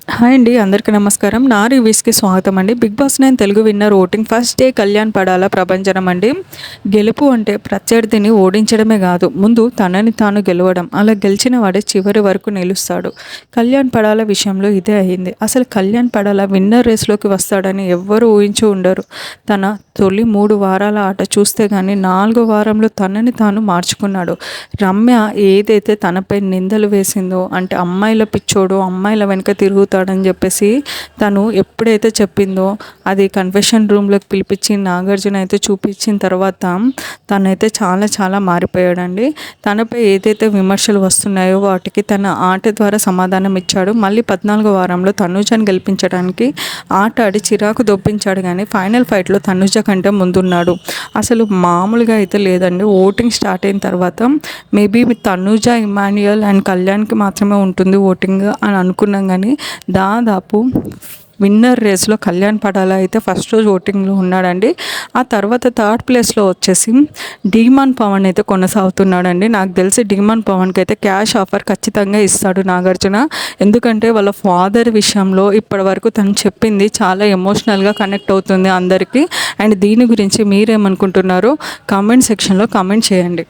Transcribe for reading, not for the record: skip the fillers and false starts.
Hi అండి, అందరికీ నమస్కారం. నా రివ్యూస్కి స్వాగతం అండి. Bigg Boss 9 Telugu winner voting first day Kalyan Padala ప్రభంజనం అండి. గెలుపు అంటే ప్రత్యర్థిని ఓడించడమే కాదు, ముందు తనని తాను గెలవడం. అలా గెలిచిన వాడే చివరి వరకు నిలుస్తాడు. కళ్యాణ్ పడాల విషయంలో ఇదే అయింది. అసలు కళ్యాణ్ పడాల విన్నర్ రేస్లోకి వస్తాడని ఎవ్వరూ ఊహించి ఉండరు. తన తొలి 3 వారాల ఆట చూస్తే కానీ 4వ వారంలో తనని తాను మార్చుకున్నాడు. రమ్య ఏదైతే తనపై నిందలు వేసిందో, అంటే అమ్మాయిల పిచ్చోడు, అమ్మాయిల వెనుక తిరుగుతాడని చెప్పేసి తను ఎప్పుడైతే చెప్పిందో, అది కన్ఫెషన్ రూమ్లోకి పిలిపించి నాగార్జున అయితే చూపించిన తర్వాత తనైతే చాలా చాలా మారిపోయాడండి. తనపై ఏదైతే విమర్శలు వస్తున్నాయో వాటికి తన ఆట ద్వారా సమాధానం ఇచ్చాడు. మళ్ళీ 14వ వారంలో తనుజని గెలిపించడానికి ఆట ఆడి చిరాకు దొప్పించాడు, కానీ ఫైనల్ ఫైట్లో తనుజ కంటే ముందున్నాడు. అసలు మామూలుగా అయితే లేదండి. ఓటింగ్ స్టార్ట్ అయిన తర్వాత మేబీ తనుజ, ఇమాన్యుయల్ అండ్ కళ్యాణ్కి మాత్రమే ఉంటుంది ఓటింగ్ అని అనుకున్నాం, కానీ దాదాపు విన్నర్ రేస్లో కళ్యాణ్ పడాల అయితే ఫస్ట్ రోజు ఓటింగ్లో ఉన్నాడండి. ఆ తర్వాత థర్డ్ ప్లేస్లో వచ్చేసి డీమాన్ పవన్ అయితే కొనసాగుతున్నాడండి. నాకు తెలిసి డీమాన్ పవన్కి అయితే క్యాష్ ఆఫర్ ఖచ్చితంగా ఇస్తాడు నాగార్జున. ఎందుకంటే వాళ్ళ ఫాదర్ విషయంలో ఇప్పటి వరకు తను చెప్పింది చాలా ఎమోషనల్గా కనెక్ట్ అవుతుంది అందరికీ. అండ్ దీని గురించి మీరేమనుకుంటున్నారో కామెంట్ సెక్షన్లో కామెంట్ చేయండి.